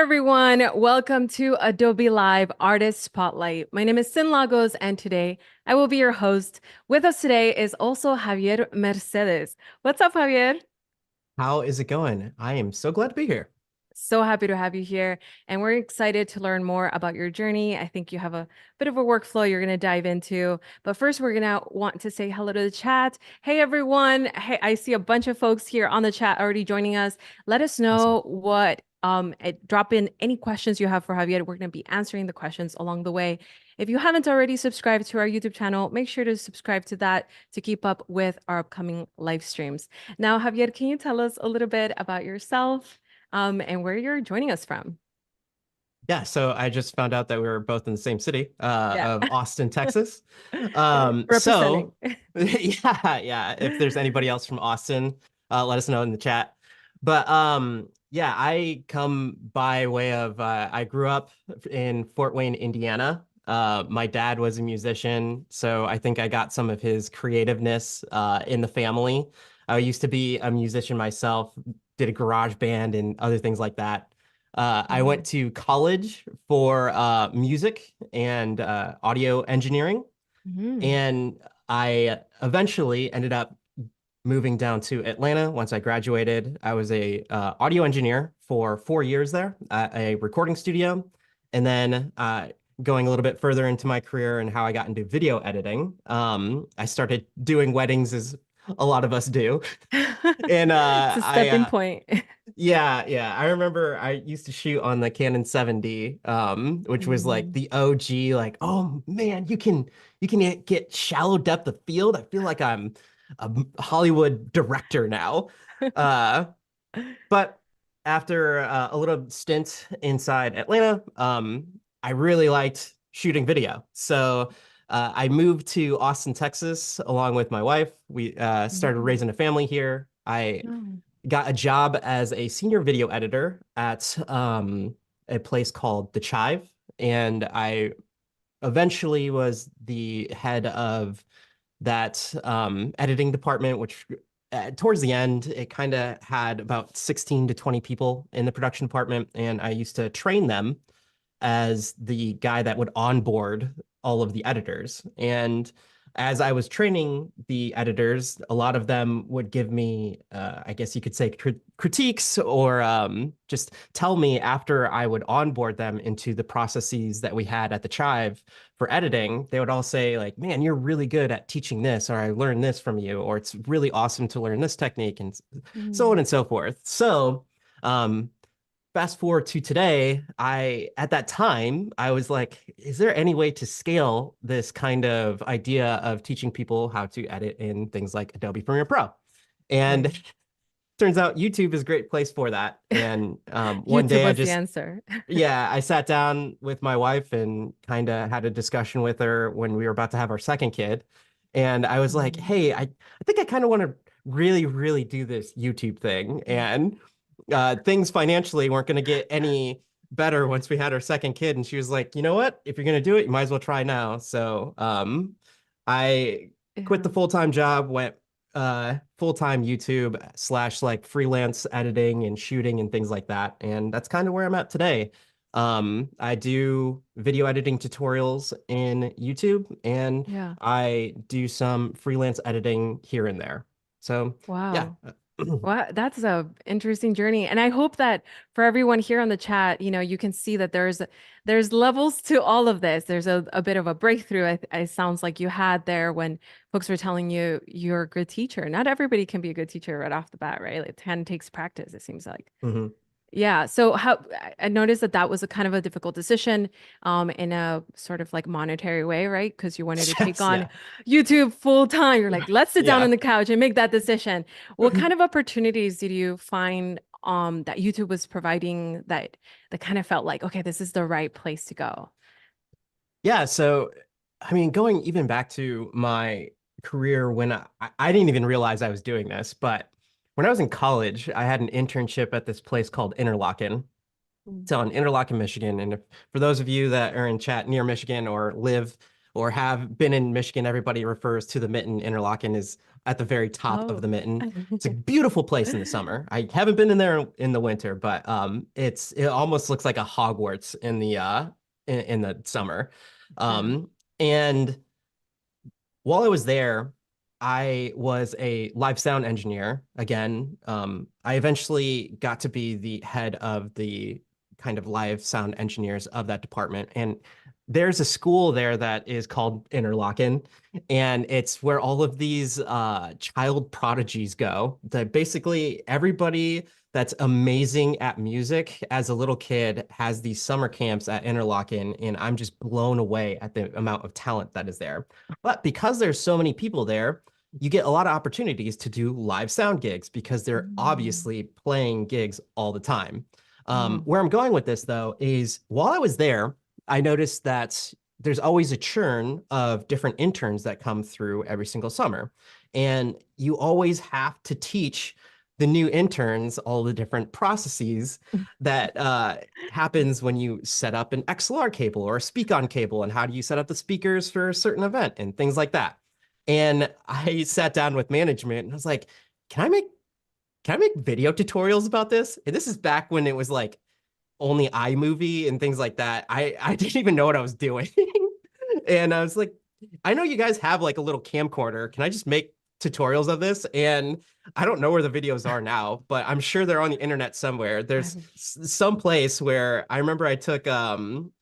everyone, welcome to Adobe Live Artist Spotlight. My name is Sin Lagos, and today I will be your host. With us today is also Javier Mercedes. What's up, Javier? How is it going? I am so glad to be here. So happy to have you here, and we're excited to learn more about your journey. I think you have a bit of a workflow you're going to dive into. But first, we're going to want to say hello to the chat. Hey, everyone. Hey, I see a bunch of folks here on the chat already joining us. Let us Awesome. know drop in any questions you have for Javier. We're going to be answering the questions along the way. If you haven't already subscribed to our YouTube channel, make sure to subscribe to that to keep up with our upcoming live streams. Now, Javier, can you tell us a little bit about yourself? And where you're joining us from. Yeah, so I just found out that we were both in the same city Yeah. of Austin, Texas. Um, Representing. so yeah. If there's anybody else from Austin, let us know in the chat. But yeah, I come by way of I grew up in Fort Wayne, Indiana. My dad was a musician, so I think I got some of his creativeness in the family. I used to be a musician myself, did a garage band and other things like that. I Wow. went to college for music and audio engineering, Mhm. and I eventually ended up moving down to Atlanta once I graduated. I was a audio engineer for 4 years there at a recording studio, and then going a little bit further into my career and how I got into video editing. I started doing weddings as a lot of us do, and It's a stepping point. yeah. I remember I used to shoot on the Canon 7D, which was like Mhm. the OG, like, oh man, you can get shallow depth of field. I feel like I'm a Hollywood director now. Uh, but after a little stint inside Atlanta, I really liked shooting video. So I moved to Austin, Texas, along with my wife. We started Mhm. raising a family here. I Oh. got a job as a senior video editor at a place called The Chive, and I eventually was the head of that editing department, which towards the end, it kind of had about 16 to 20 people in the production department, and I used to train them as the guy that would onboard all of the editors. And as I was training the editors, a lot of them would give me, I guess you could say, critiques or just tell me after I would onboard them into the processes that we had at the Chive for editing. They would all say, like, man, you're really good at teaching this, or I learned this from you, or it's really awesome to learn this technique, and so on Mhm. and so forth. So, um, fast forward to today, I at that time I was like, is there any way to scale this kind of idea of teaching people how to edit in things like Adobe Premiere Pro? And Right. turns out YouTube is a great place for that. And one YouTube day I was the just answer. yeah, I sat down with my wife and kind of had a discussion with her when we were about to have our second kid. And I was like, Mhm. hey, I think I kind of want to really, really do this YouTube thing. And things financially weren't going to get any better once we had our second kid. And she was like, you know what? If you're going to do it, you might as well try now. So I quit the Yeah. full-time job, went full-time YouTube slash like freelance editing and shooting and things like that. And that's kind of where I'm at today. I do video editing tutorials in YouTube, and Yeah. I do some freelance editing here and there. So yeah. Wow. Well, that's a interesting journey. And I hope that for everyone here on the chat, you can see that there's levels to all of this. There's a bit of a breakthrough. It sounds like you had there when folks were telling you you're a good teacher. Not everybody can be a good teacher right off the bat, right? It kind of takes practice, it seems like. Mhm. Yeah. So how I noticed that that was a kind of a difficult decision, in a sort of like monetary way, right? Because you wanted to take Yes, on yeah. YouTube full time. You're like, let's sit down on Yeah. the couch and make that decision. What kind of opportunities did you find that YouTube was providing that kind of felt like, okay, this is the right place to go? Yeah, so I mean, going even back to my career when I didn't even realize I was doing this, but when I was in college, I had an internship at this place called Interlochen. Mm. It's on Interlochen, Michigan. And if, for those of you that are in chat near Michigan or live or have been in Michigan, everybody refers to the Mitten. Interlochen is at the very top of Oh. the Mitten. It's a beautiful place in the summer. I haven't been in there in the winter, but it almost looks like a Hogwarts in the summer. Yeah. And while I was there, I was a live sound engineer again. I eventually got to be the head of the kind of live sound engineers of that department. And there's a school there that is called Interlochen, and it's where all of these child prodigies go. That basically everybody that's amazing at music as a little kid has these summer camps at Interlochen, and I'm just blown away at the amount of talent that is there. But because there's so many people there, you get a lot of opportunities to do live sound gigs because they're Mm. obviously playing gigs all the time. Oh. Where I'm going with this, though, is while I was there, I noticed that there's always a churn of different interns that come through every single summer. And you always have to teach the new interns all the different processes that happens when you set up an XLR cable or a speak-on cable, and how do you set up the speakers for a certain event and things like that. And I sat down with management and I was like, can I make video tutorials about this? And this is back when it was like only iMovie and things like that. I didn't even know what I was doing. And I was like, I know you guys have like a little camcorder. Can I just make tutorials of this? And I don't know where the videos are now, but I'm sure they're on the internet somewhere. There's I'm- some place where I remember I took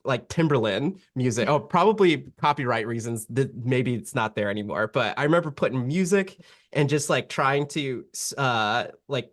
like Timberland music. Oh, probably copyright reasons that maybe it's not there anymore. But I remember putting music and just like trying to like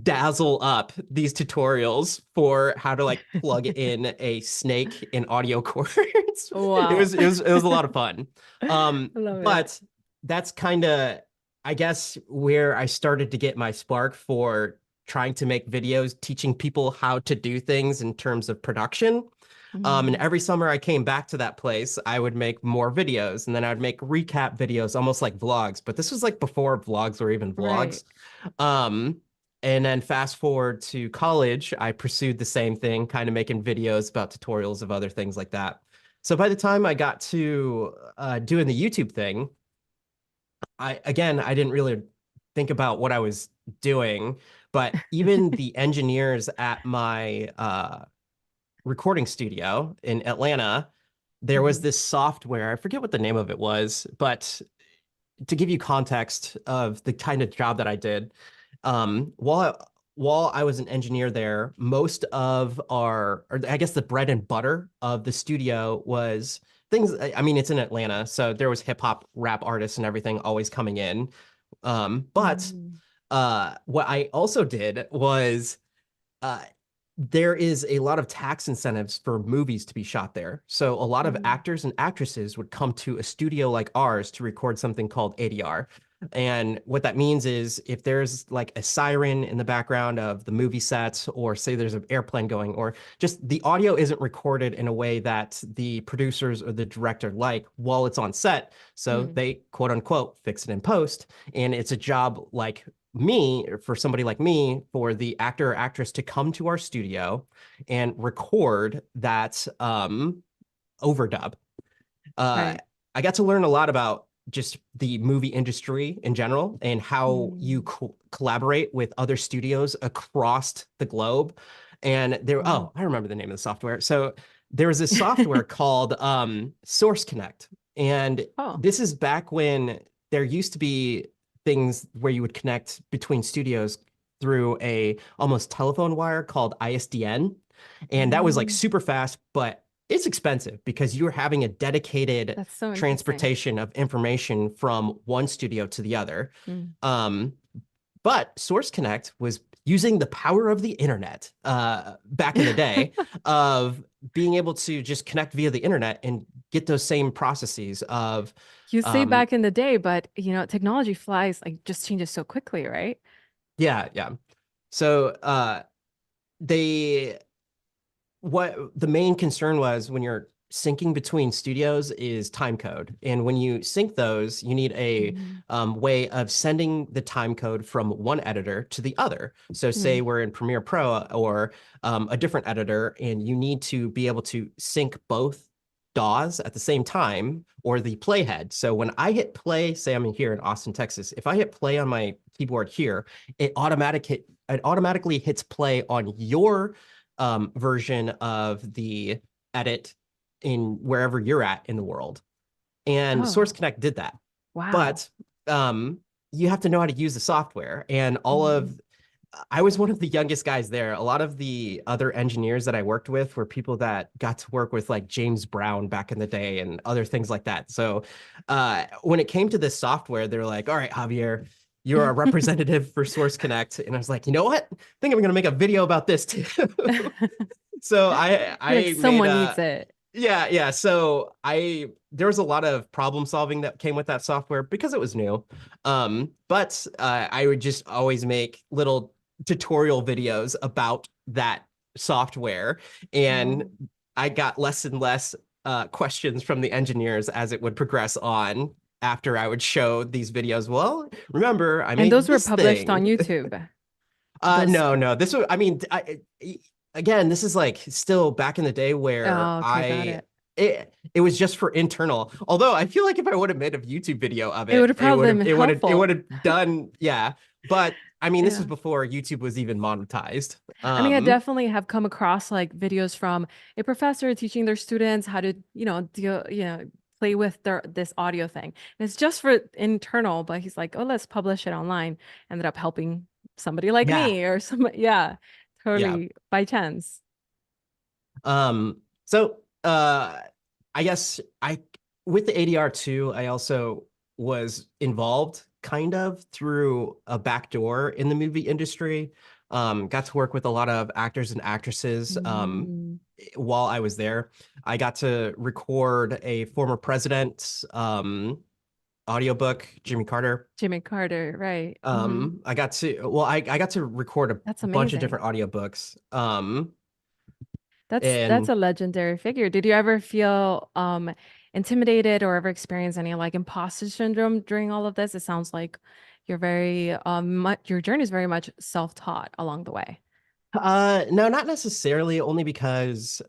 dazzle up these tutorials for how to like plug in a snake in audio cords. it Wow. was it was it was a lot of fun. I love it. But that's kind of, I guess, where I started to get my spark for trying to make videos teaching people how to do things in terms of production. And Mm. every summer I came back to that place, I would make more videos, and then I'd make recap videos, almost like vlogs. But this was like before vlogs were even Right. vlogs. Um, and then fast forward to college, I pursued the same thing, kind of making videos about tutorials of other things like that. So by the time I got to doing the YouTube thing, I didn't really think about what I was doing, but even the engineers at my recording studio in Atlanta, there was Mhm. this software. I forget what the name of it was, but to give you context of the kind of job that I did, while I was an engineer there, most of or I guess the bread and butter of the studio was things. I mean, it's in Atlanta, so there was hip hop, rap artists, and everything always coming in. But Mm. what I also did was uh, there is a lot of tax incentives for movies to be shot there. So a lot of Mm. actors and actresses would come to a studio like ours to record something called ADR. And what that means is if there's like a siren in the background of the movie set, or say there's an airplane going, or just the audio isn't recorded in a way that the producers or the director like while it's on set. So Mm. they quote unquote fix it in post. And it's a job like me, for somebody like me, for the actor or actress to come to our studio and record that overdub. uh, Right. I got to learn a lot about just the movie industry in general and how you Mm. collaborate with other studios across the globe. And there, Wow. oh, I remember the name of the software. So there was this software called Source Connect. And Oh. this is back when there used to be things where you would connect between studios through a almost telephone wire called ISDN. And that was like Mm. super fast, but it's expensive because you're having a dedicated That's so interesting. transportation of information from one studio to the other. Mm. Um, but Source Connect was using the power of the internet back in the day of being able to just connect via the internet and get those same processes of You say um, back in the day, but technology flies, like just changes so quickly, right? yeah, yeah. So they what the main concern was when you're syncing between studios is time code. And when you sync those, you need a Mm. way of sending the time code from one editor to the other. So, say Mm. we're in Premiere Pro or a different editor, and you need to be able to sync both DAWs at the same time or the playhead. So when I hit play, say I'm here in Austin, Texas, if I hit play on my keyboard here, it automatically hits play on your version of the edit in wherever you're at in the world. And Source Oh, Connect did that. wow. But you have to know how to use the software. And Mhm. I was one of the youngest guys there. A lot of the other engineers that I worked with were people that got to work with like James Brown back in the day and other things like that. So when it came to this software, they're like, all right, Javier, you're a representative for Source Connect. And I was like, you know what? I think I'm going to make a video about this too. So You're like, I made someone needs a it. yeah. So there was a lot of problem solving that came with that software because it was new. But I would just always make little tutorial videos about that software, and Oh. I got less and less questions from the engineers as it would progress on after I would show these videos. Well, remember, I And made those were this published on thing. YouTube. Those. No. This was, I mean, again, this is like still back in the day where Oh, okay, got it. it was just for internal. Although I feel like if I would have made a YouTube video of It would it, have probably been it would helpful. have done, yeah. But I mean, this was Yeah. before YouTube was even monetized. I mean, I definitely have come across like videos from a professor teaching their students how to, play with this audio thing. And it's just for internal, but he's like, oh, let's publish it online. Ended up helping somebody like Yeah, me or some, yeah, yeah. totally by chance. So I guess I with the ADR too, I also was involved kind of through a back door in the movie industry. Got to work with a lot of actors and actresses Mm, while I was there. I got to record a former president's audiobook, Jimmy Carter. Jimmy Carter, right. Hmm. I got to record a That's bunch of amazing. different audiobooks. That's And a legendary figure. Did you ever feel intimidated or ever experience any like imposter syndrome during all of this? It sounds like you're very your journey is very much self-taught along the way. No, not necessarily, only because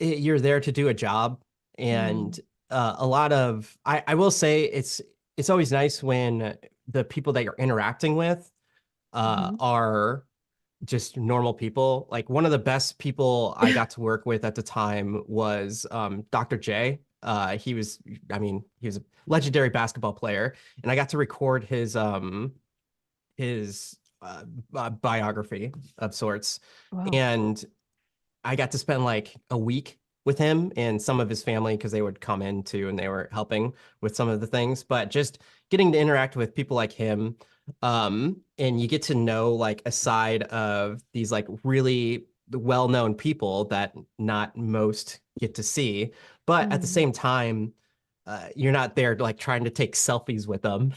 you're there to do a job, and Mm, a lot of I will say it's always nice when the people that you're interacting with hmm. are just normal people. Like one of the best people I got to work with at the time was Dr. J. I mean, he was a legendary basketball player, and I got to record his biography of sorts. Wow. And I got to spend like a week with him and some of his family because they would come in too and they were helping with some of the things. But just getting to interact with people like him, and you get to know like a side of these like really well-known people that not most get to see. But at the Mm, same time, you're not there like trying to take selfies with them.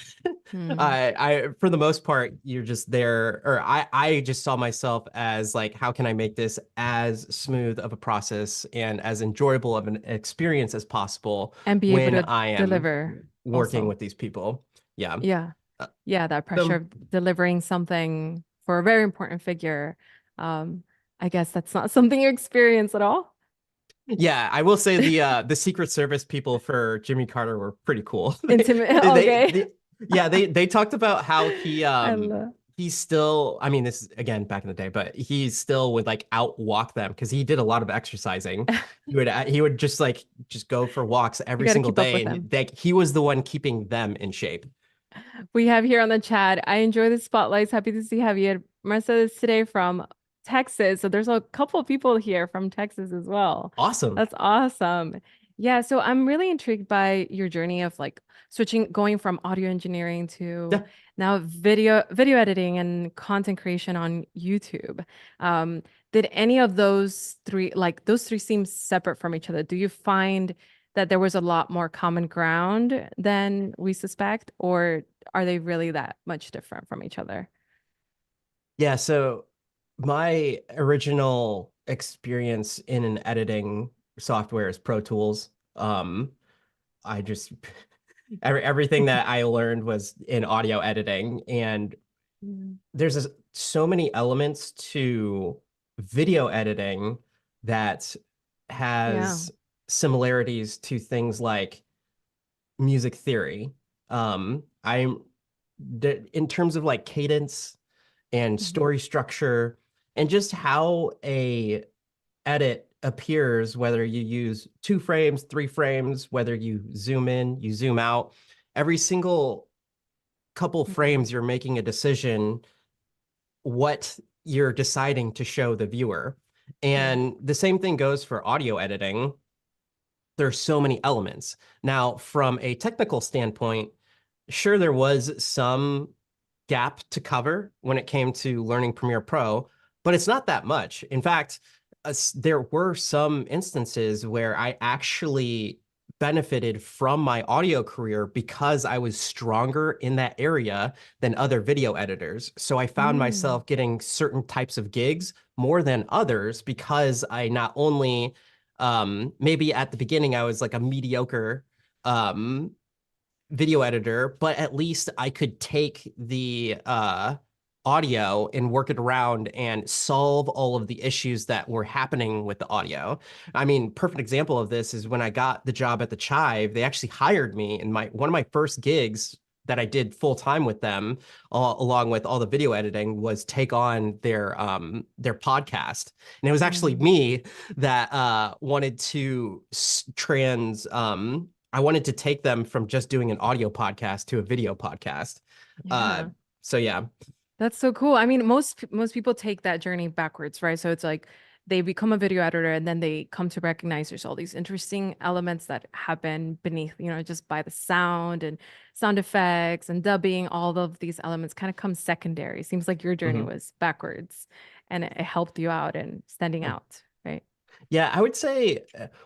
mm. For the most part, you're just there, or I just saw myself as like, how can I make this as smooth of a process and as enjoyable of an experience as possible And be able when to I am deliver working also. with these people. Yeah. Yeah. Uh, Yeah, that pressure So of delivering something for a very important figure. Um, I guess that's not something you experience at all. yeah, I will say the Secret Service people for Jimmy Carter were pretty cool. Intimate. They, Okay. they yeah, they talked about how I love. he's still, I mean, this is again back in the day, but he still would like outwalk them because he did a lot of exercising. He would just go for walks You every got to single keep up day, with and him. like he was the one keeping them in shape. We have here on the chat. I enjoy the spotlights. Happy to see Javier Mercedes today from Texas. So there's a couple of people here from Texas as well. Awesome. That's awesome. Yeah, so I'm really intrigued by your journey of like going from audio engineering to Yeah. now video editing and content creation on YouTube. Um, did any of those three seem separate from each other? Do you find that there was a lot more common ground than we suspect, or are they really that much different from each other? Yeah, so my original experience in an editing software is Pro Tools. I just everything that I learned was in audio editing, and Mm. so many elements to video editing that Yeah. has similarities to things like music theory. I'm in terms of like cadence and Mhm. story structure and just how a edit appears, whether you use 2 frames, 3 frames, whether you zoom in, you zoom out. Every single couple Mhm. frames, you're making a decision what you're deciding to show the viewer. Right. And the same thing goes for audio editing. There's so many elements. Now, from a technical standpoint, sure, there was some gap to cover when it came to learning Premiere Pro, but it's not that much. In fact, there were some instances where I actually benefited from my audio career because I was stronger in that area than other video editors. So I found Mm. myself getting certain types of gigs more than others because I not only maybe at the beginning I was like a mediocre um video editor, but at least I could take the audio and work it around and solve all of the issues that were happening with the audio. I mean, perfect example of this is when I got the job at the Chive, they actually hired me and my one of my first gigs that I did full time with them, along with all the video editing, was take on their podcast. And it was actually Mm. me that wanted to I wanted to take them from just doing an audio podcast to a video podcast. Uh, Yeah. so yeah. That's so cool. I mean, most people take that journey backwards, right? So it's like they become a video editor and then they come to recognize there's all these interesting elements that happen beneath, just by the sound and sound effects and dubbing, all of these elements kind of come secondary. Seems like your journey Mhm. was backwards and it helped you out and standing out, right? Yeah, I would say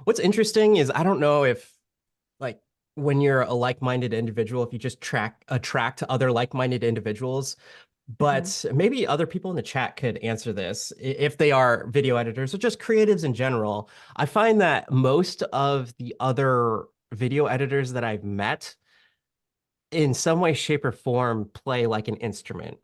what's interesting is I don't know if like when you're a like-minded individual, if you just attract other like-minded individuals, Hmm. but maybe other people in the chat could answer this if they are video editors or just creatives in general. I find that most of the other video editors that I've met in some way, shape, or form play like an instrument.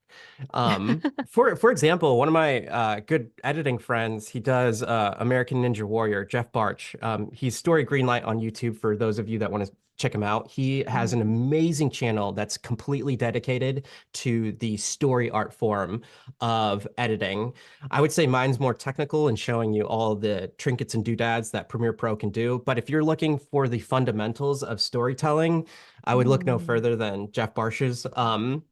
For example, one of my good editing friends, he does American Ninja Warrior, Jeff Barch. He's Story Greenlight on YouTube for those of you that want to check him out. He has an Mhm. amazing channel that's completely dedicated to the story art form of editing. I would say mine's more technical and showing you all the trinkets and doodads that Premiere Pro can do. But if you're looking for the fundamentals of storytelling, I would look no Mm. further than Jeff Barsh's I'll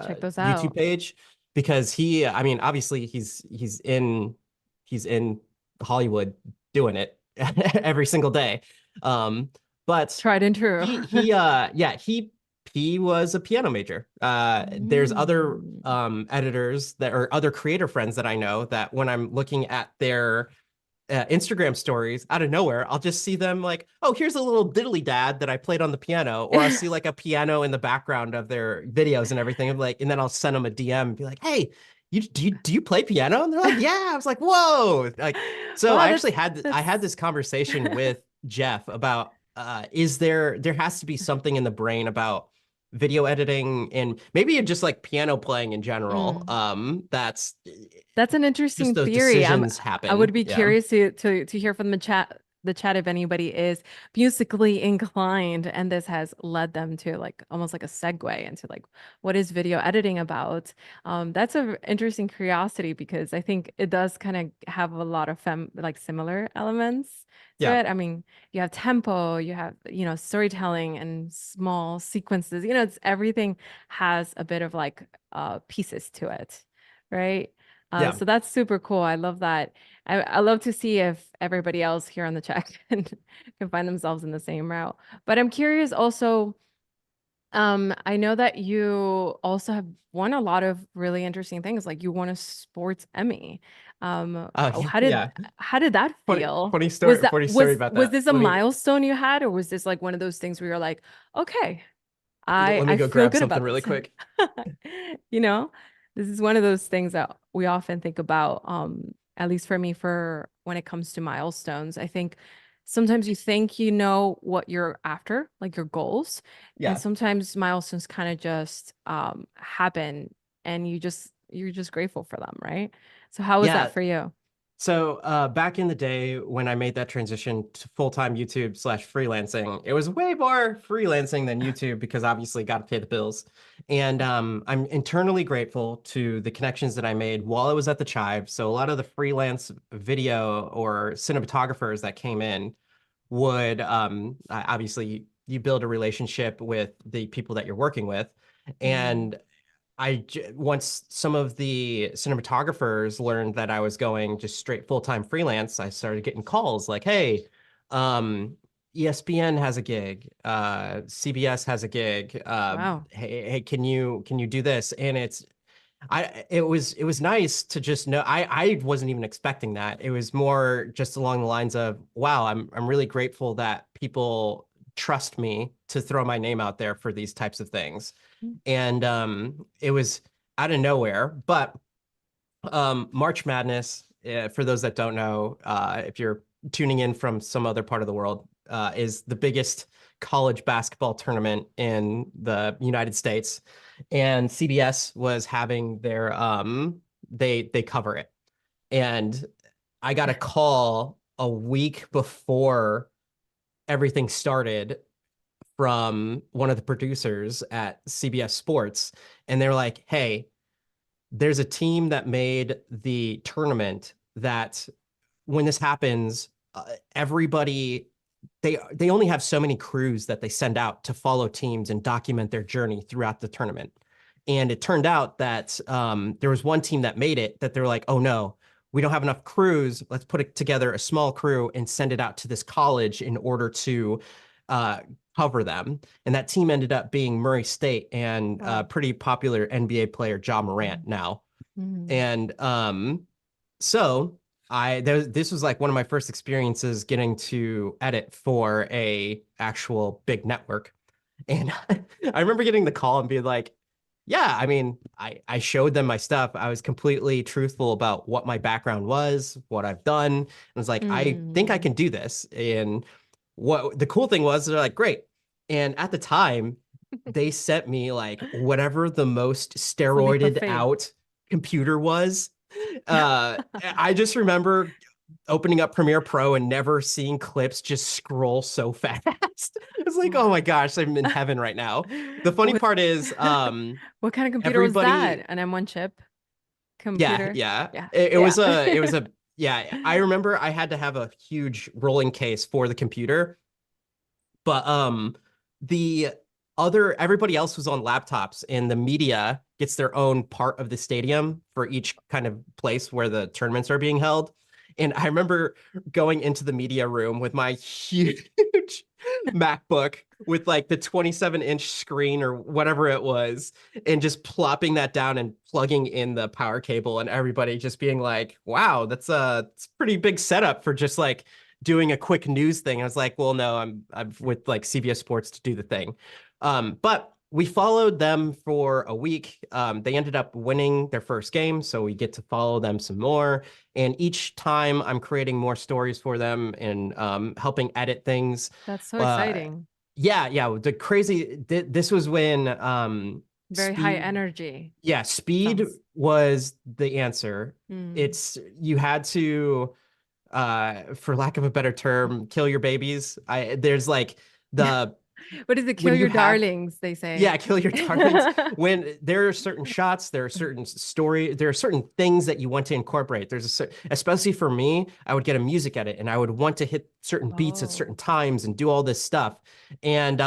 check those YouTube out. page because I mean, obviously he's in Hollywood doing it every single day. Um, but Tried and true. yeah, he was a piano major. There's other Mm. editors that or other creator friends that I know that when I'm looking at their Instagram stories out of nowhere, I'll just see them like, oh, here's a little diddly dad that I played on the piano, or I'll see like a piano in the background of their videos and everything. I'm like, and then I'll send them a DM and be like, hey, do you play piano? And they're like, yeah. I was like, whoa. Like, so Wow, I actually I had that's this conversation with Jeff about is there has to be something in the brain about video editing and maybe just like piano playing in general. mm. That's That's an just interesting those theory. decisions I would happen. be Yeah. curious to hear from the chat if anybody is musically inclined and this has led them to like almost like a segue into like what is video editing about. That's a interesting curiosity because I think it does kind of have a lot of like similar elements to Yeah. it. I mean, you have tempo, you have, storytelling and small sequences. It's everything has a bit of like pieces to it, right? Yeah. So that's super cool. I love that. I love to see if everybody else here on the chat can find themselves in the same route. But I'm curious also, I know that you also have won a lot of really interesting things. Like you won a sports Emmy. Oh, How did yeah. how did that Funny, feel? funny Was story. that Funny story about was that. this a milestone you had, or was this like one of those things where you're like, okay, I Let me I go feel grab good something about really this. quick. You know, this is one of those things that we often think about, at least for me, for when it comes to milestones. I think sometimes you think you know what you're after, like your goals, and Yeah. sometimes milestones kind of just happen and you're just grateful for them, right? So how was that Yeah. for you? So back in the day when I made that transition to full-time YouTube slash freelancing, it was way more freelancing than YouTube because obviously got to pay the bills. And I'm internally grateful to the connections that I made while I was at the Chive. So a lot of the freelance video or cinematographers that came in would obviously you build a relationship with the people that you're working with. Mm, And once some of the cinematographers learned that I was going just straight full-time freelance, I started getting calls like, "Hey, um, ESPN has a gig, CBS has a gig. wow. Hey, can you do this?" And it was nice to just know. I wasn't even expecting that. It was more just along the lines of, "Wow, I'm really grateful that people trust me to throw my name out there for these types of things." And it was out of nowhere. But March Madness, for those that don't know, if you're tuning in from some other part of the world, is the biggest college basketball tournament in the United States, and CBS was having their they cover it, and I got a call a week before everything started from one of the producers at CBS Sports, and they're like, "Hey, there's a team that made the tournament that when this happens, everybody they only have so many crews that they send out to follow teams and document their journey throughout the tournament." And it turned out that there was one team that made it that they're like, "Oh no, we don't have enough crews. Let's put it together a small crew and send it out to this college in order to uh, cover them." And that team ended up being Murray State and Wow. pretty popular NBA player Ja Morant Mm, now. mm, And so this was like one of my first experiences getting to edit for a actual big network. And I remember getting the call and being like, "Yeah, I mean, I showed them my stuff. I was completely truthful about what my background was, what I've done. And I was like, I think I mm. can do this." And what the cool thing was, they're like, "Great." And at the time, they sent me like whatever the most It's a leap of steroided faith. out computer was. I just remember opening up Premiere Pro and never seeing clips just scroll so fast. It's like, oh my Wow. gosh, I'm in heaven right now. The funny What part is, what kind of computer was everybody, that? An M1 chip yeah, computer? yeah. Yeah. It Yeah. was a yeah. I remember I had to have a huge rolling case for the computer, but the other everybody else was on laptops, and the media gets their own part of the stadium for each kind of place where the tournaments are being held. And I remember going into the media room with my huge MacBook with like the 27-inch screen or whatever it was, and just plopping that down and plugging in the power cable, and everybody just being like, "Wow, it's a pretty big setup for just like doing a quick news thing." I was like, "Well, no, I'm with like CBS Sports to do the thing." But we followed them for a week. They ended up winning their first game, so we get to follow them some more. And each time I'm creating more stories for them and helping edit things. That's so Uh, exciting. yeah, yeah. This was when Very high speed, energy. yeah, speed Sounds. was the answer. Mm. It's you had to for lack of a better term, kill your babies. I There's like the What is it? when Kill you your have darlings, they say. yeah, kill your darlings. When there are certain shots, there are certain there are certain things that you want to incorporate. Especially for me, I would get a music edit and I would want to hit certain beats at certain Oh. times and do all this stuff. And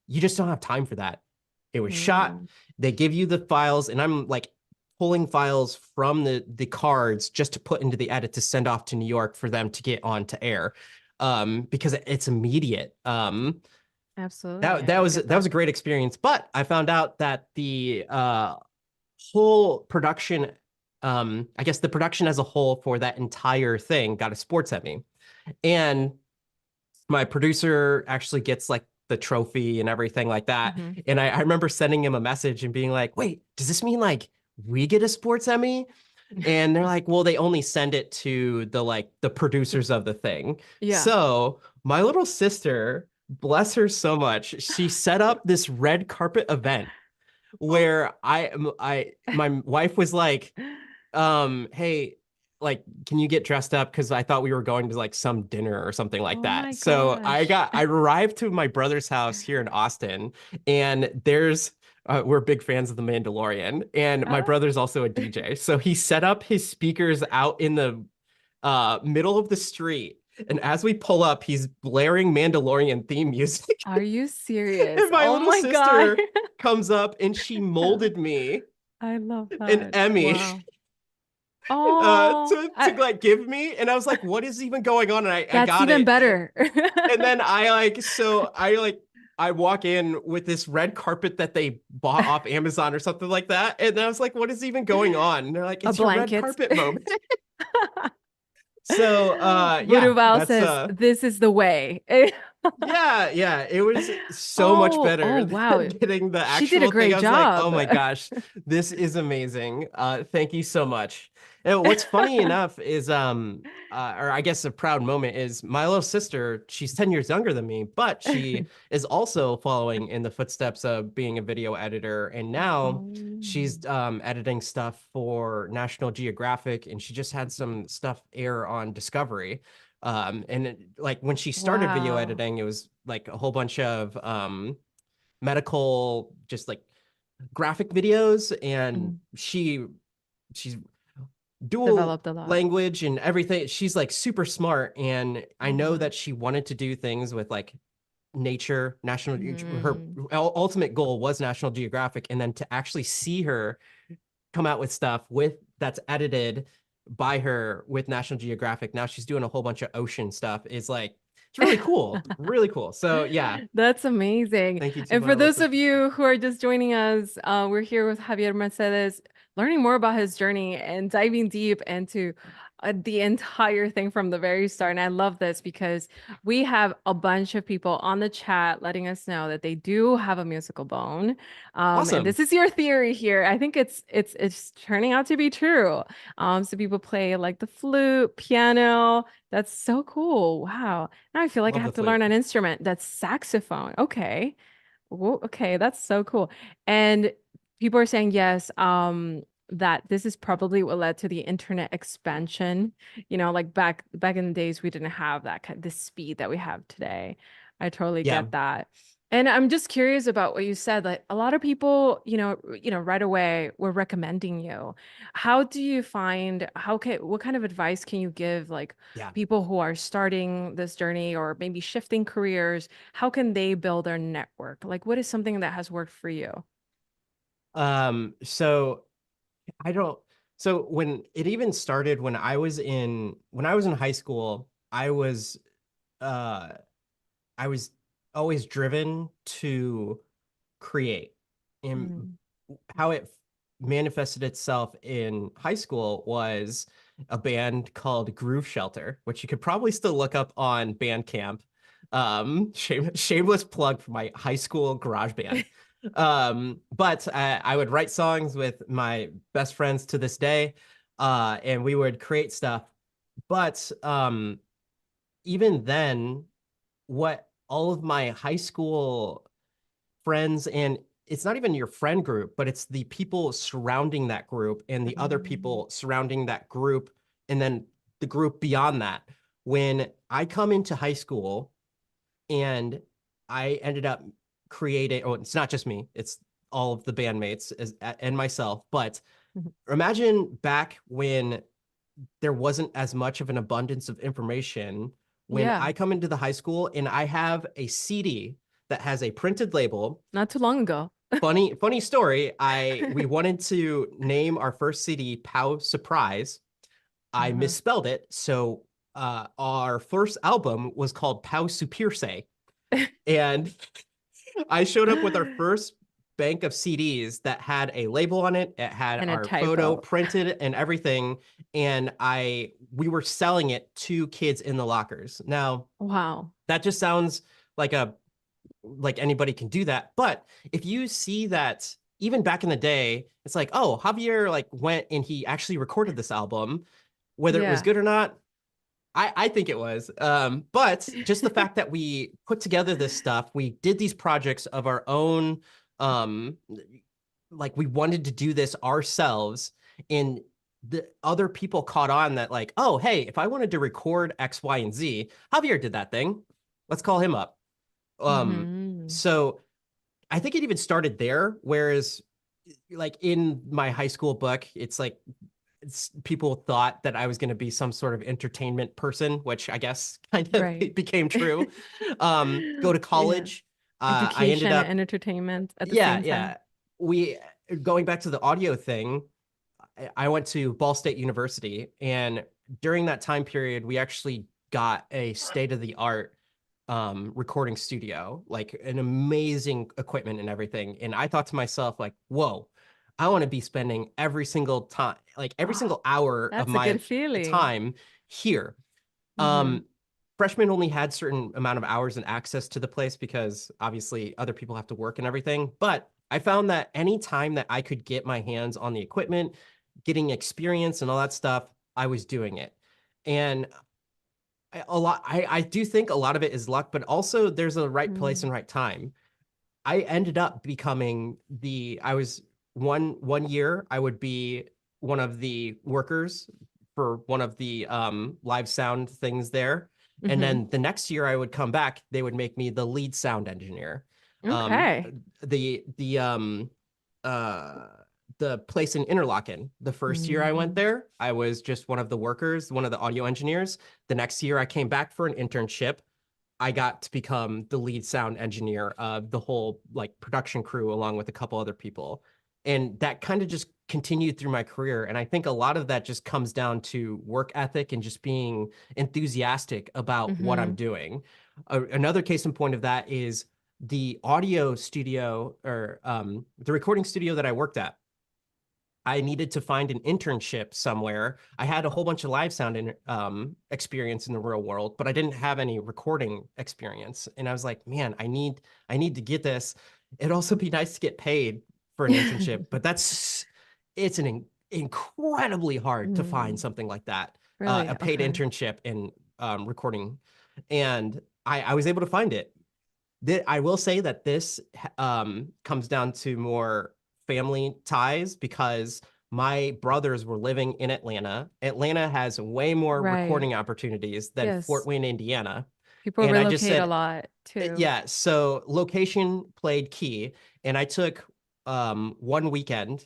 you just don't have time for that. It was shot. Mm. They give you the files, and I'm like pulling files from the cards just to put into the edit to send off to New York for them to get on to air. Because it's immediate. Absolutely. That I was get that was that. a great experience. But I found out that the whole production, I guess the production as a whole for that entire thing got a sports at me. And my producer actually gets like the trophy and everything like that. Hmm. And I remember sending him a message and being like, "Wait, does this mean like we get a sports Emmy?" And they're like, "Well, they only send it to the producers of the thing." Yeah. So my little sister, bless her so much, she set up this red carpet event Oh. where my wife was like, "Hey, like, can you get dressed up? Because I thought we were going to like some dinner or something like Oh that. my So gosh. I arrived to my brother's house here in Austin, and we're big fans of The Mandalorian, and my Uh, brother's also a DJ. So he set up his speakers out in the middle of the street. And as we pull up, he's blaring Mandalorian theme music. are you serious? And my Oh little my God. sister comes up and she molded me I love an that. Emmy Wow. Oh, to like give me. And I was like, what is even going on? And I that's got even it. better. And then I walk in with this red carpet that they bought off Amazon or something like that. And I was like, what is even going on? And they're like, A it's your red blanket. carpet moment. So yeah, Voodoo that's says, "This is the way." yeah, yeah, it was so much Oh, better wow. than getting the She did a actual thing. great I was like, oh job. my gosh, this is amazing. Thank you so much. And what's funny enough is or I guess a proud moment is my little sister, she's 10 years younger than me, but she is also following in the footsteps of being a video editor. And now Oh, she's editing stuff for National Geographic, and she just had some stuff air on Discovery. Like when she started video wow. editing, it was like a whole bunch of medical, just like graphic videos, and Mm, she's dual developed a lot. language and everything. She's like super smart, and I Oh, know wow. that she wanted to do things with like nature, national. Her Mm. ultimate goal was National Geographic, and then to actually see her come out with stuff with that's edited by her with National Geographic. Now she's doing a whole bunch of ocean stuff. It's like it's really cool, really cool. So yeah, That's amazing. thank you to And my for little those of sister. you who are just joining us, we're here with Javier Mercedes, learning more about his journey and diving deep into the entire thing from the very start. And I love this because we have a bunch of people on the chat letting us know that they do have a musical bone. And Awesome, this is your theory here. I think it's turning out to be true. So people play like the flute, piano. That's so cool. Wow. Now I feel like I love have the to learn flute. an instrument. That's saxophone. Okay. Whoa, okay, that's so cool. And people are saying yes, that this is probably what led to the internet expansion. Like back in the days, we didn't have that kind the speed that we have today. I totally Yeah. get that. And I'm just curious about what you said. Like a lot of people, right away were recommending you. How do you find what kind of advice can you give like Yeah. people who are starting this journey or maybe shifting careers? How can they build their network? Like, what is something that has worked for you? So I don't so when it even started when I was in high school, uh I was always driven to create. And Mm. how it manifested itself in high school was a band called Groove Shelter, which you could probably still look up on Bandcamp. Shameless plug for my high school garage band. But I would write songs with my best friends to this day, and we would create stuff. But even then, what all of my high school friends, and it's not even your friend group, but it's the people surrounding that group and the other Mm. people surrounding that group, and then the group beyond that. When I come into high school and I ended up creating, oh, it's not just me, it's all of the bandmates and myself. But Mhm. imagine back when there wasn't as much of an abundance of information. When Yeah, I come into the high school and I have a CD that has a printed label. not too long ago. Funny story. We wanted to name our first CD Pow Surprise. I Uh-huh. misspelled it, so our first album was called Pow Supirse. And I showed up with our first bank of CDs that had a label on it. It had And a our photo typo. printed and everything. And we were selling it to kids in the lockers. Now, Wow. that just sounds like like anybody can do that. But if you see that even back in the day, it's like, oh, Javier like went and he actually recorded this album, whether it was Yeah. good or not. I think it was. But just the fact that we put together this stuff, we did these projects of our own. Um, like we wanted to do this ourselves, and the other people caught on that like, oh, hey, if I wanted to record X, Y, and Z, Javier did that thing. Let's call him up. Mm-hmm. So I think it even started there. Whereas, like in my high school book, it's like people thought that I was going to be some sort of entertainment person, which I guess kind of Right. became true. Go to Yeah. college. I ended Education up, and entertainment at the yeah, same time. yeah. We going back to the audio thing. I went to Ball State University, and during that time period, we actually got a state of the art recording studio, like an amazing equipment and everything. And I thought to myself, like, whoa, I want to be spending every single time, like every single hour of That's a my good feeling. time here. Mm-hmm. Um, Freshmen only had certain amount of hours and access to the place because obviously other people have to work and everything. But I found that any time that I could get my hands on the equipment, getting experience and all that stuff, I was doing it. And I do think a lot of it is luck, but also there's a right place Mm. and right time. I ended up becoming I was one year I would be one of the workers for one of the live sound things there. And Mm-hmm. then the next year I would come back, they would make me the lead sound engineer. Um Okay. the the um uh the place in Interlaken. The first year I went Mm-hmm. there, I was just one of the workers, one of the audio engineers. The next year I came back for an internship. I got to become the lead sound engineer of the whole like production crew along with a couple other people. And that kind of just continued through my career. And I think a lot of that just comes down to work ethic and just being enthusiastic about what I'm Mm-hmm. doing. Another case in point of that is the audio studio or the recording studio that I worked at. I needed to find an internship somewhere. I had a whole bunch of live sound experience in the real world, but I didn't have any recording experience. And I was like, man, I need to get this. It'd also be nice to get paid for an internship, but it's incredibly hard to find Mm. something like that, Really? a paid Okay. internship in recording. And I was able to find it. I will say that this comes down to more family ties because my brothers were living in Atlanta. Atlanta has way more Right. recording opportunities than Fort Yes. Wayne, Indiana. People And I just relocate a said, lot too. yeah, so location played key. And I took one weekend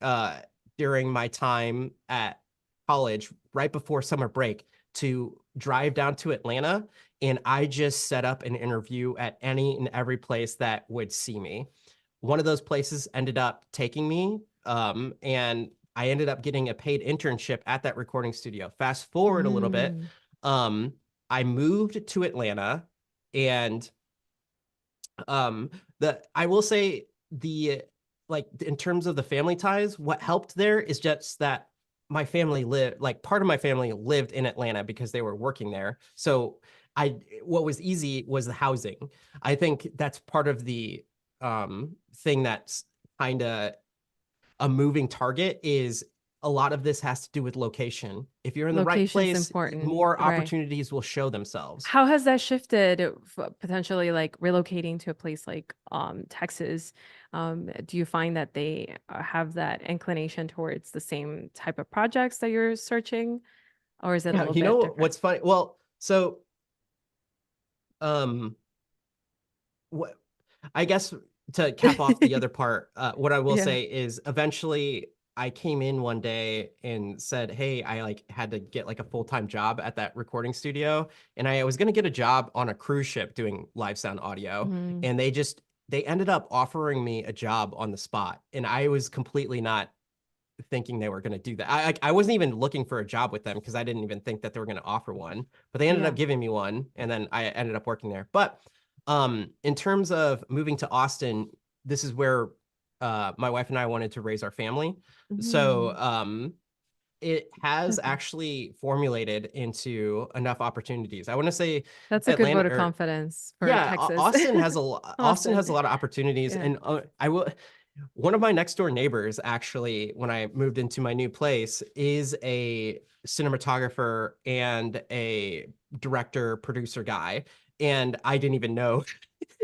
uh, during my time at college, right before summer break, to drive down to Atlanta. And I just set up an interview at any and every place that would see me. One of those places ended up taking me, and I ended up getting a paid internship at that recording studio. Fast forward a little bit, Mm. um, I moved to Atlanta, and um the I will say the like in terms of the family ties, what helped there is just that my family lived like part of my family lived in Atlanta because they were working there. So I what was easy was the housing. I think that's part of the thing that's kind of a moving target is a lot of this has to do with location. If you're in the right Location's place, important. more Right. opportunities will show themselves. How has that shifted potentially like relocating to a place like Texas? Do you find that they have that inclination towards the same type of projects that you're searching, or is it a Yeah, little you bit know different? what's funny? Well, so um what I guess to cap off the other part, what I will Yeah. say is eventually I came in one day and said, "Hey, I like had to get like a full-time job at that recording studio, and I was going to get a job on a cruise ship doing live sound audio, Mm, and they ended up offering me a job on the spot, and I was completely not thinking they were going to do that. I wasn't even looking for a job with them because I didn't even think that they were going to offer one, but they ended up yeah. giving me one, and then I ended up working there. But in terms of moving to Austin, this is where my wife and I wanted to raise our family. So Mm, it has okay. actually formulated into enough opportunities. I want to say That's a good Atlanta vote of or confidence for yeah, Texas. Austin has a lot Austin. of opportunities, Yeah. and I will. One of my next door neighbors, actually, when I moved into my new place, is a cinematographer and a director, producer guy. And I didn't even know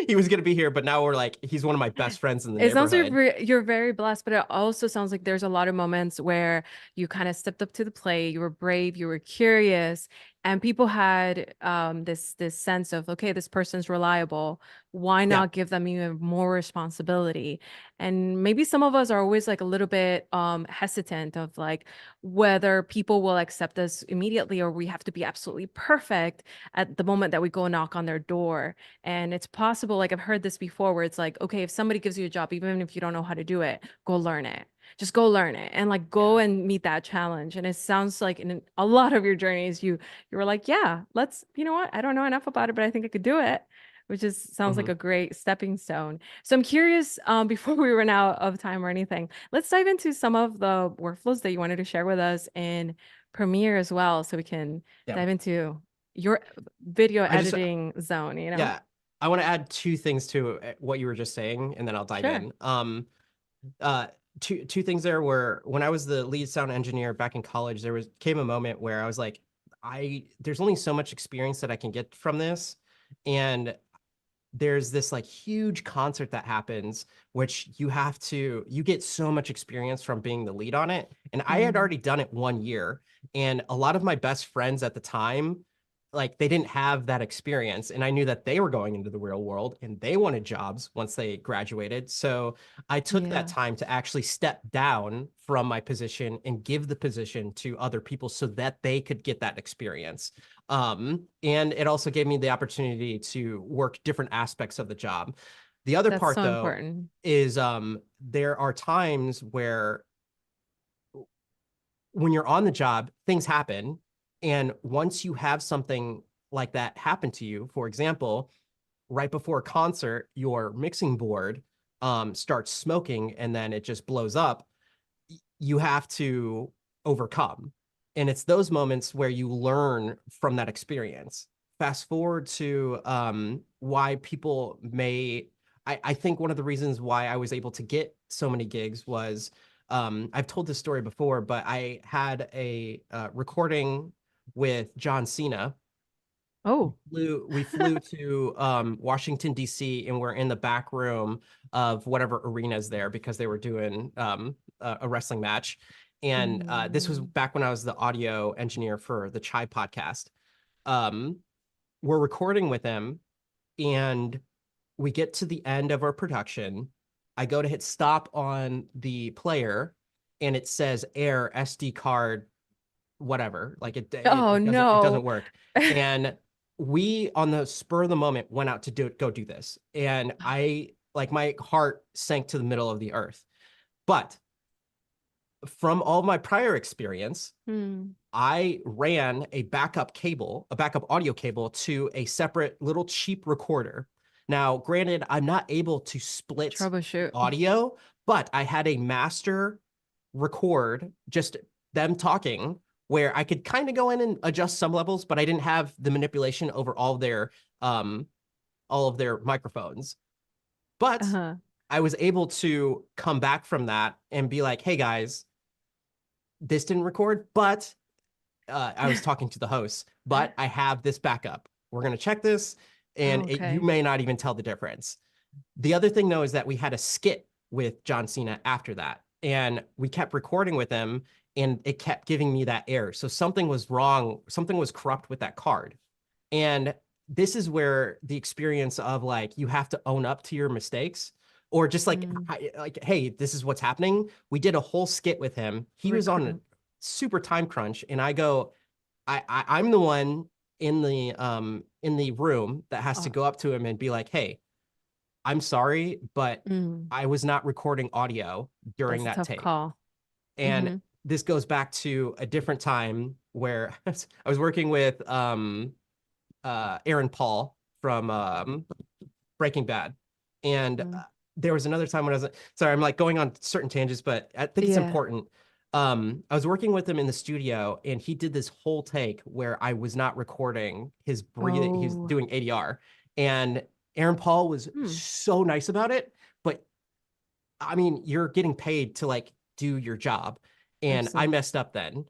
he was going to be here, but now we're like, he's one of my best friends in the It sounds like neighborhood. you're very blessed, but it also sounds like there's a lot of moments where you kind of stepped up to the plate, you were brave, you were curious, and people had this sense of, okay, this person's reliable. Why Yeah. not give them even more responsibility? And maybe some of us are always like a little bit hesitant of like whether people will accept us immediately or we have to be absolutely perfect at the moment that we go knock on their door. And it's possible, like I've heard this before, where it's like, okay, if somebody gives you a job, even if you don't know how to do it, go learn it. Just go learn it and like go Yeah. and meet that challenge. And it sounds like in a lot of your journeys, you were like, yeah, let's, you know what? I don't know enough about it, but I think I could do it, which is sounds like Mhm. a great stepping stone. So I'm curious, before we run out of time or anything, let's dive into some of the workflows that you wanted to share with us in Premiere as well, so we can Yeah. dive into your video I just, editing zone, you know? yeah, I want to add two things to what you were just saying, and then I'll dive Sure. in. Uh, two things there were when I was the lead sound engineer back in college, there was came a moment where I was like, there's only so much experience that I can get from this. And there's this like huge concert that happens, which you get so much experience from being the lead on it. And I had Mm, already done it 1 year. And a lot of my best friends at the time, like they didn't have that experience. And I knew that they were going into the real world and they wanted jobs once they graduated. So I took that yeah, time to actually step down from my position and give the position to other people so that they could get that experience. And it also gave me the opportunity to work different aspects of the job. The other that's part, so though, important. is there are times where when you're on the job, things happen. And once you have something like that happen to you, for example, right before a concert, your mixing board starts smoking and then it just blows up, you have to overcome. And it's those moments where you learn from that experience. Fast forward to why people may, I think one of the reasons why I was able to get so many gigs was I've told this story before, but I had a recording with John Cena. Oh, We flew to Washington, D.C., and we're in the back room of whatever arenas there because they were doing a wrestling match. And this was mm, back when I was the audio engineer for the Chai podcast. Um, we're recording with him, and we get to the end of our production. I go to hit stop on the player, and it says air SD card whatever. Like oh it doesn't no. work. And we on the spur of the moment went out to go do this. And I like my heart sank to the middle of the earth. But from all my prior experience, Hmm, I ran a backup audio cable to a separate little cheap recorder. Now, granted, I'm not able to split troubleshoot. audio, but I had a master record just them talking where I could kind of go in and adjust some levels, but I didn't have the manipulation over um all of their microphones. But Uh-huh. I was able to come back from that and be like, "Hey guys, this didn't record, but I was talking to the host, but I have this backup. We're going to check this, and you Okay. may not even tell the difference." The other thing, though, is that we had a skit with John Cena after that, and we kept recording with him, and it kept giving me that error. So something was wrong, something was corrupt with that card. And this is where the experience of like you have to own up to your mistakes or just Mm, like hey, this is what's happening. We did a whole skit with him. He was on a recruit. super time crunch and I go I'm the one in the room that has to Oh, go up to him and be like, "Hey, I'm sorry, but mm, I was not recording audio during that's a that tough take." call. And Mm-hmm. this goes back to a different time where I was working with Aaron Paul from Breaking Bad. And Mm. there was another time when I was sorry, I'm like going on certain tangents, but I think it's Yeah. important. I was working with him in the studio, and he did this whole take where I was not recording his breathing. He was Oh. doing ADR, and Aaron Paul was Hmm. so nice about it, but I mean, you're getting paid to like do your job. And I Absolutely. messed up then.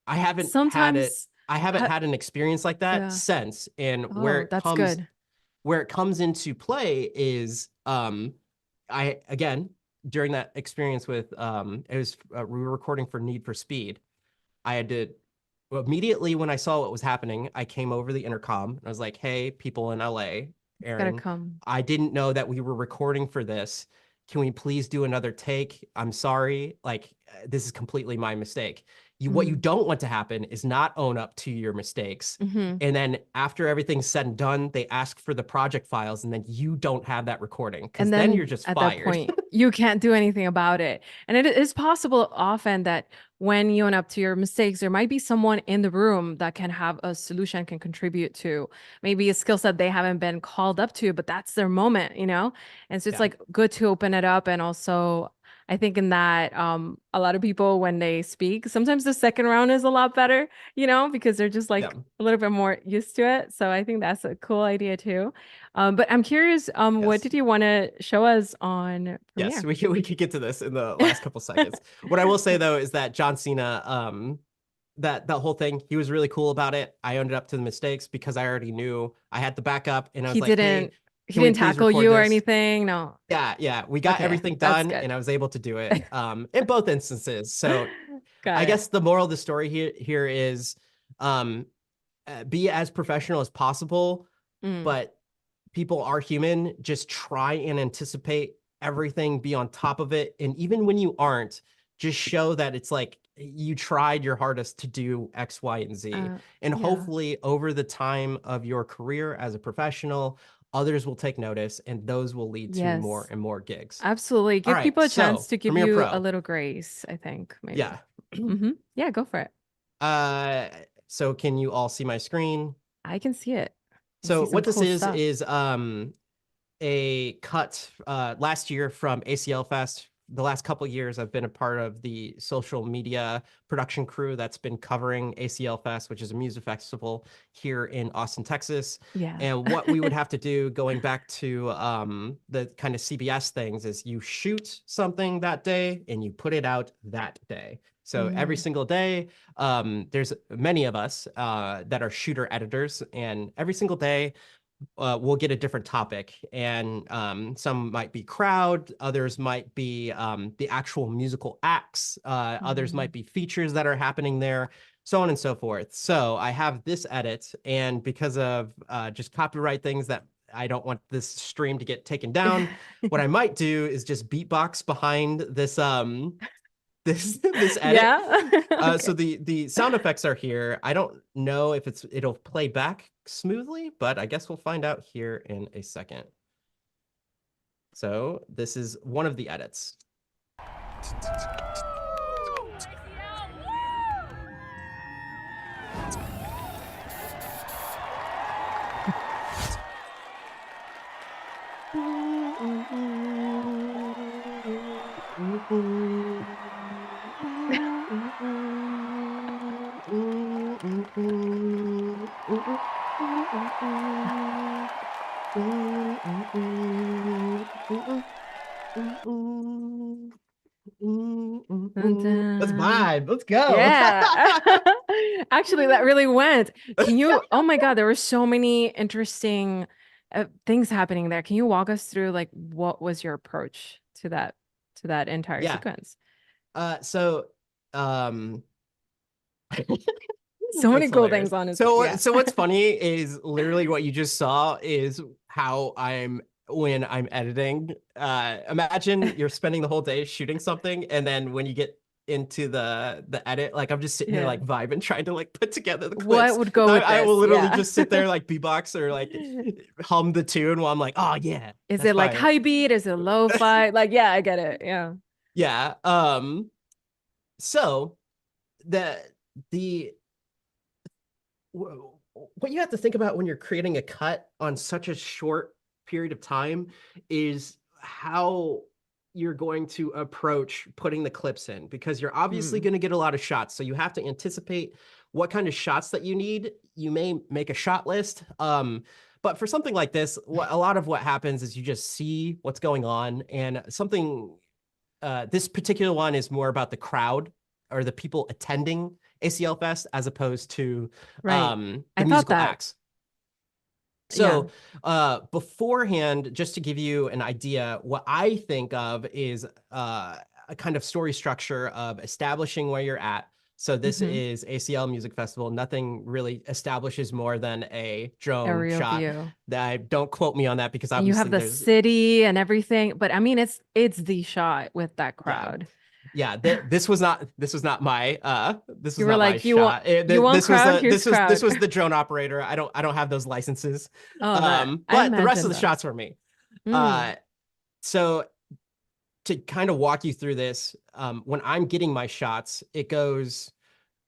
I haven't had it. Sometimes, I haven't ha had an experience like that yeah. since. And Oh, that's good. where it comes into play is I again during that experience with it was we were recording for Need for Speed. I had to immediately when I saw what was happening, I came over the intercom and I was like, "Hey, people in LA, Gotta Aaron, come. I didn't know that we were recording for this. Can we please do another take? I'm sorry. Like this is completely my mistake." What you Mm. don't want to happen is not own up to your mistakes. Hmm. And then after everything's said and done, they ask for the project files and then you don't have that recording because And then you're then just at that fired. point, you can't do anything about it. And it is possible often that when you own up to your mistakes, there might be someone in the room that can have a solution, can contribute to maybe a skill set they haven't been called up to, but that's their moment, you know? And so it's Yeah. like good to open it up. And also, I think in that a lot of people when they speak, sometimes the second round is a lot better, you know, because they're just Yeah. like a little bit more used to it. So I think that's a cool idea too. But I'm curious, what Yes. did you want to show us on Yes, Premiere? we could get to this in the last couple seconds. What I will say though is that John Cena, that whole thing, he was really cool about it. I owned up to the mistakes because I already knew I had the backup, and I was He like, "Hey, didn't he can we didn't please tackle record you or this?" anything? No. Yeah, yeah, we got Okay, everything that's done, good. and I was able to do it in both instances. So Got I it. guess the moral of the story here is um, be as professional as possible, Mm, but people are human. Just try and anticipate everything, be on top of it. And even when you aren't, just show that it's like you tried your hardest to do X, Y, and Z. uh, And yeah. hopefully, over the time of your career as a professional, others will take notice and those will lead to more Yes, and more gigs. absolutely. All Give right. people a chance So, to give Premiere you a Pro. little grace, I think, maybe. Yeah. Yeah, go for it. uh, so, can you all see my screen? I can see it. I see So, some what this cool stuff. is a cut last year from ACL Fest. The last couple years, I've been a part of the social media production crew that's been covering ACL Fest, which is a music festival here in Austin, Texas. Yeah. And what we would have to do, going back to the kind of CBS things, is you shoot something that day and you put it out that day. So every Mm, single day, there's many of us that are shooter editors, and every single day we'll get a different topic, and some might be crowd, others might be the actual musical acts, others might mm. be features that are happening there, so on and so forth. So I have this edit, and because of just copyright things that I don't want this stream to get taken down, what I might do is just beatbox behind this this edit. Yeah. So Okay. the sound effects are here. I don't know if it'll play back smoothly, but I guess we'll find out here in a second. So this is one of the edits. Dun, Let's dun. vibe. Let's go. Yeah. Actually, that really went. Can you, oh my God, there were so many interesting things happening there. Can you walk us through like what was your approach to that entire Yeah. sequence? So um So many that's cool things, hilarious. honestly. So Yeah. so what's funny is literally what you just saw is how I'm when I'm editing. Imagine you're spending the whole day shooting something, and then when you get into the edit, like I'm just sitting here Yeah. like vibing, trying to like put together the What clips. would go with I this? will literally Yeah. just sit there like beatbox or like hum the tune while I'm like, oh yeah, Is that's it like fire. high beat? Is it lo-fi? Like, yeah, I get it. Yeah. Yeah. So the the what you have to think about when you're creating a cut on such a short period of time is how you're going to approach putting the clips in, because you're obviously Mm, going to get a lot of shots. So you have to anticipate what kind of shots that you need. You may make a shot list. But for something like this, a lot of what happens is you just see what's going on, and something this particular one is more about the crowd or the people attending ACL Fest as opposed to Right. I the thought musical that. acts. Yeah. So, beforehand, just to give you an idea, what I think of is a kind of story structure of establishing where you're at. So this Hmm. is ACL Music Festival. Nothing really establishes more than a drone Aerial shot. view. That don't quote me on that because And you have obviously the there's city and everything, but I mean it's the shot with that yeah crowd. yeah this You was were not my like, shot. you want This was crowd? Here's this crowd. was the drone operator. I don't have those licenses. Oh, that I But the rest of imagine the that. shots were me. Mm. uh so to kind of walk you through this, when I'm getting my shots, it goes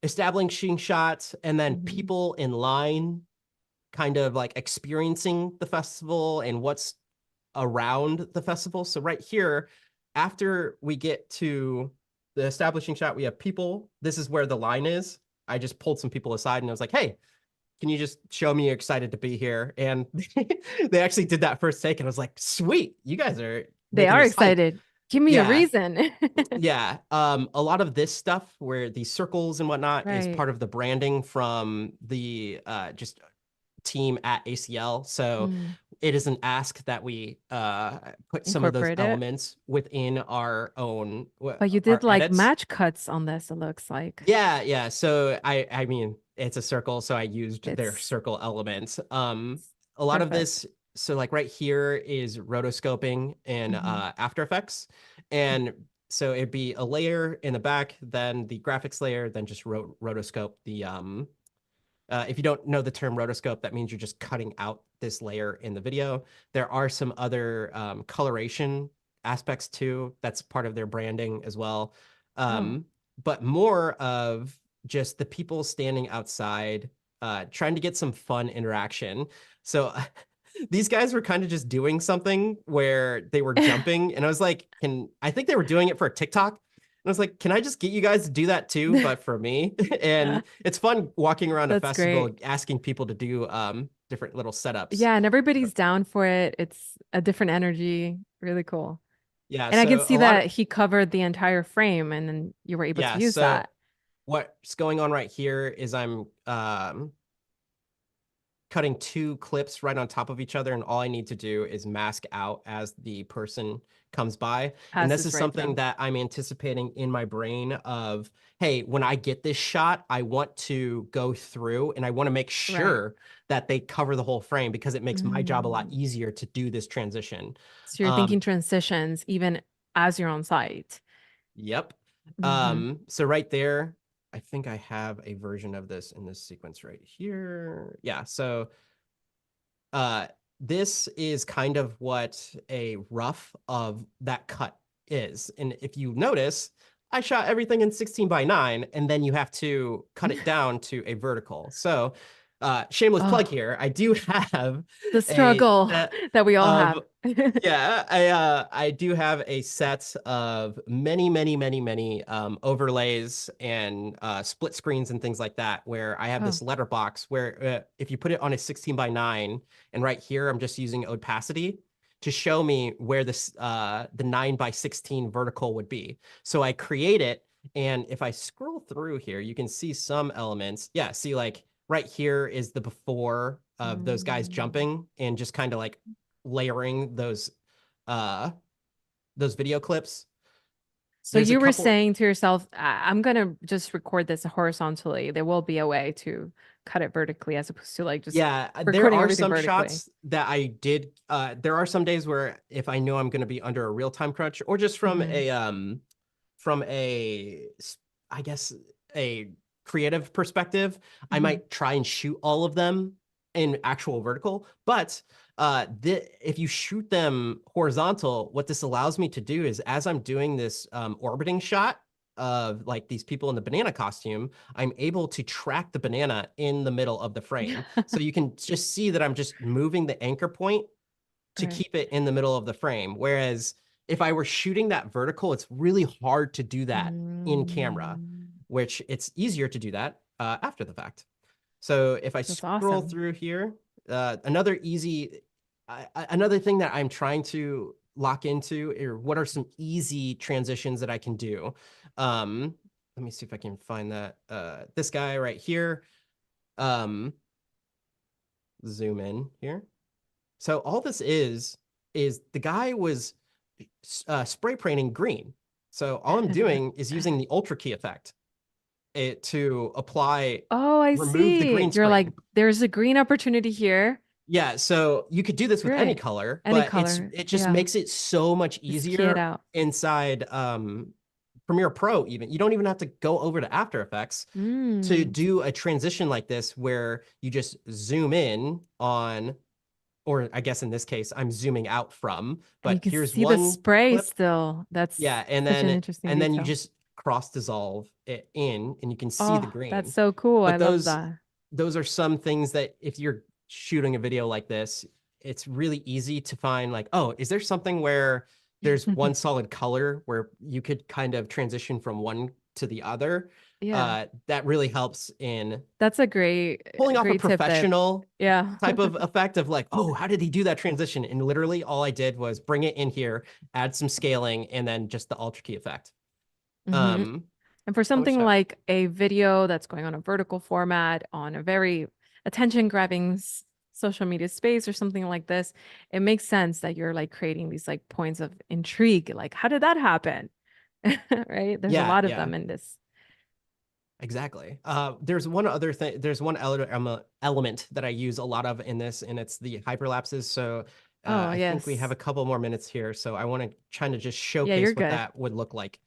establishing shots and then Hmm. people in line kind of like experiencing the festival and what's around the festival. So right here, after we get to the establishing shot, we have people. This is where the line is. I just pulled some people aside and I was like, hey, can you just show me you're excited to be here? And they actually did that first take, and I was like, sweet, you guys are They making are this hype. excited. Give me a Yeah, reason. yeah. A lot of this stuff where these circles and whatnot is Right. part of the branding from the just team at ACL. So Mm. it is an ask that we put some of those Incorporate it. elements within our own But you our did like edits. match cuts on this, it looks like. Yeah, yeah. So I mean, it's a circle, so I used their It's, circle elements. it's A lot of perfect. this, so like right here is rotoscoping in Hmm. After Effects, and so it'd be a layer in the back, then the graphics layer, then just rotoscope the if you don't know the term rotoscope, that means you're just cutting out this layer in the video. There are some other coloration aspects too. That's part of their branding as well. Oh. Um, but more of just the people standing outside, trying to get some fun interaction. So these guys were kind of just doing something where they were jumping, and I was like, can I think they were doing it for a TikTok. And I was like, can I just get you guys to do that too, but for me? And it's fun walking around a That's festival, great. asking people to do different little setups. Yeah, and So, everybody's down for it. It's a different energy. Really cool. yeah, And I could so see a lot of that he covered the entire frame and then you were able to yeah, use so that. what's going on right here is I'm cutting two clips right on top of each other, and all I need to do is mask out as the person comes by. And this Passes is right something through. that I'm anticipating in my brain of, hey, when I get this shot, I want to go through and I want to make Right. sure that they cover the whole frame because it makes my job a lot Mm. easier to do this transition. So you're Um, thinking transitions even as you're on site. yep. Hmm. So right there, I think I have a version of this in this sequence right here. Yeah, so uh this is kind of what a rough of that cut is. And if you notice, I shot everything in 16 by 9, and then you have to cut it down to a vertical. So shameless plug Oh, here, I do have the a struggle set that we all of have. yeah, I do have a set of many overlays and split screens and things like that where I have Oh. this letterbox where if you put it on a 16 by 9, and right here I'm just using opacity to show me where this the 9 by 16 vertical would be. So I create it, and if I scroll through here, you can see some elements. Yeah, see like right here is the before of those guys Mm. jumping and just kind of like layering uh those video clips. So There's a you were couple. saying to yourself, I'm gonna just record this horizontally. There will be a way to cut it vertically as opposed to like just Yeah, there recording are everything some vertically. shots that I did. There are some days where if I know I'm going to be under a real time crunch, or just Hmm. from a I guess a creative perspective, I Hmm. might try and shoot all of them in actual vertical. But if you shoot them horizontal, what this allows me to do is as I'm doing this orbiting shot of like these people in the banana costume, I'm able to track the banana in the middle of the frame. So you can just see that I'm just moving the anchor point to Right. keep it in the middle of the frame. Whereas if I were shooting that vertical, it's really hard to do that in camera, Mm. which it's easier to do that after the fact. So if I That's scroll awesome. through here, another thing that I'm trying to lock into, or what are some easy transitions that I can do. Um, let me see if I can find that. This guy right here. Um, Zoom in here. So all this is the guy was spray painting green. So all I'm doing is using the ultra key effect to apply, Oh, I remove the see. green You're like, screen. there's a green opportunity here. Yeah, so you could do this with any Great. color, Any but color. it just Yeah. makes it so much Just key it easier out. inside Premiere Pro even. You don't even have to go over to After Effects to Mm. do a transition like this where you just zoom in on, or I guess in this case, I'm zooming out from, And you but can here's see the one spray clip. still. That's Yeah, such an interesting and then you detail. just cross dissolve it in and you can see the Oh, that's green. so cool. I But love that. those are some things that if you're shooting a video like this, it's really easy to find like, oh, is there something where there's one solid color where you could kind of transition from one to the other? Yeah. That really helps in That's pulling off a great tip there. professional Yeah. type of effect of like, oh, how did he do that transition? And literally all I did was bring it in here, add some scaling, and then just the Ultra Key effect. hmm Um, And for how much something time? like a video that's going on a vertical format on a very attention-grabbing social media space or something like this, it makes sense that you're like creating these like points of intrigue. Like, how did that happen? Right? There's a Yeah, lot of yeah, them in this. exactly. There's one other thing. There's one element that I use a lot of in this, and it's the hyperlapses. So Oh, I think we have yes. a couple more minutes here, so I want to try to just Yeah, you're showcase what good. that would look like.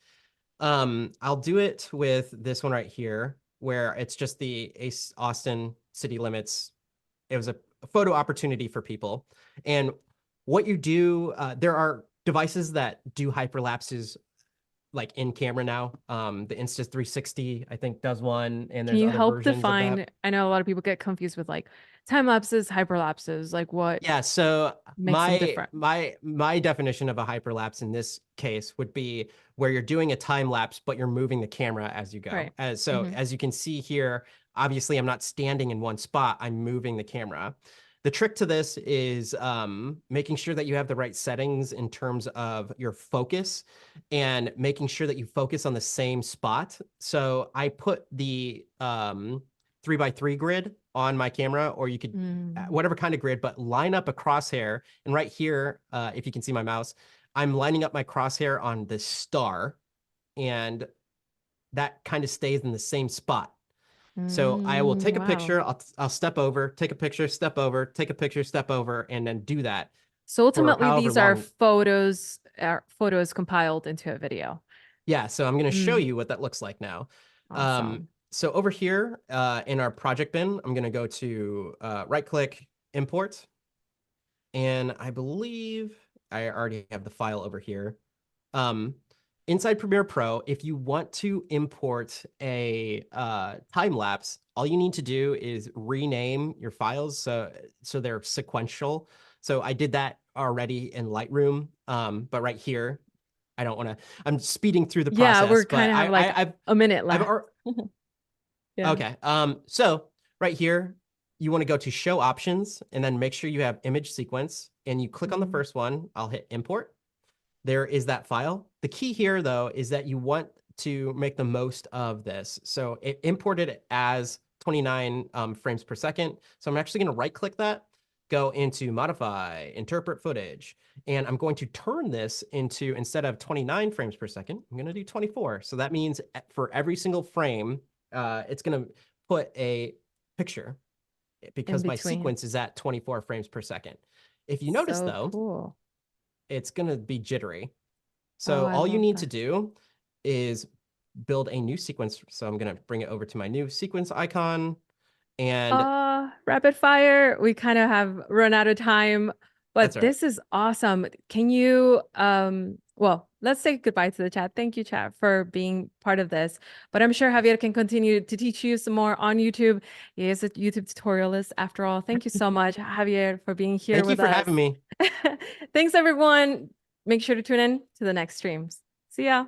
I'll do it with this one right here, where it's just the Ace Austin city limits. It was a photo opportunity for people. And what you do, there are devices that do hyperlapses like in camera now. The Insta360, I think, does one, and Can there's you other help versions of that. define? I know a lot of people get confused with like time lapses, hyperlapses, like what Yeah, so makes them different. my definition of a hyperlapse in this case would be where you're doing a time lapse, but you're moving the camera as you go. Right. So hmm as you can see here, obviously I'm not standing in one spot, I'm moving the camera. The trick to this is making sure that you have the right settings in terms of your focus and making sure that you focus on the same spot. So I put the 3x3 grid on my camera, or you could Mm. whatever kind of grid, but line up a crosshair. And right here, if you can see my mouse, I'm lining up my crosshair on this star, and that kind of stays in the same spot. So I will take a Wow. picture, I'll step over, take a picture, step over, take a picture, step over, and then do that So for ultimately, however these are long. photos compiled into a video. Yeah, so I'm going to show Mm, you what that looks like now. awesome. So over here in our project bin, I'm going to go to right click, import, and I believe I already have the file over here. Um, inside Premiere Pro, if you want to import a time lapse, all you need to do is rename your files so they're sequential. So I did that already in Lightroom, but right here, I don't want to. I'm speeding through the Yeah, we're process, but kind of have like a minute I've left. Yeah. okay. So right here, you want to go to show options and then make sure you have image sequence and you click on the Mhm. first one. I'll hit import. There is that file. The key here though is that you want to make the most of this. So it imported it as 29 frames per second. So I'm actually going to right click that, go into modify, interpret footage, and I'm going to turn this into, instead of 29 frames per second, I'm going to do 24. So that means for every single frame, it's going to put a picture In because my between. sequence is at 24 frames per second. If you notice So though, cool. it's going to be jittery. Oh, So I all you love need to that. do is build a new sequence. So I'm going to bring it over to my new sequence icon. And Rapid fire. We kind of have run out of time, that's but all right. this is awesome. Can you well, let's say goodbye to the chat. Thank you, chat, for being part of this. But I'm sure Javier can continue to teach you some more on YouTube. He is a YouTube tutorialist after all. Thank you so much, Javier, for being here Thank you with for us. having me. Thanks, everyone. Make sure to tune in to the next streams. See ya.